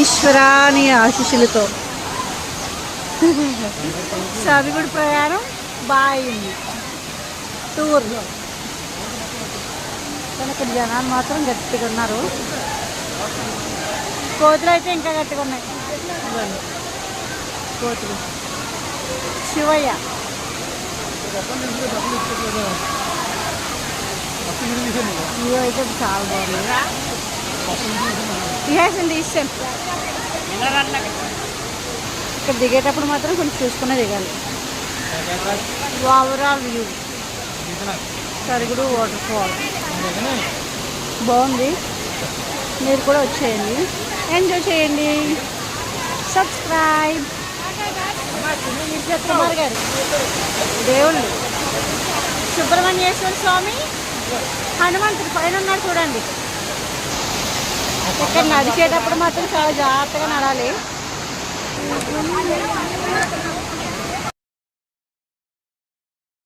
ఈశ్వరాని ఆశీస్సులతో సావిగుడి ప్రయాణం బాగుంది. టూర్లో కానీ ఇక్కడ జనాలు మాత్రం గట్టిగా ఉన్నారు. కోతులు అయితే ఇంకా గట్టిగా ఉన్నాయి. కోతులు శివయ్య ఇవి అయితే చాలా బాగుంది. ఇస్తాను. ఇక్కడ దిగేటప్పుడు మాత్రం కొంచెం చూసుకునే దిగాలి. ఓవరాల్ వ్యూ సరుగుడు వాటర్ ఫాల్ బాగుంది. మీరు కూడా వచ్చేయండి, ఎంజాయ్ చేయండి. సబ్స్క్రైబ్. కుమార్ గారు దేవుళ్ళు సుబ్రహ్మణ్యేశ్వర స్వామి, హనుమంతుడు పైన ఉన్నారు చూడండి. ఇక్కడ నడిచేటప్పుడు మాత్రం చాలా జాగ్రత్తగా నడాలి.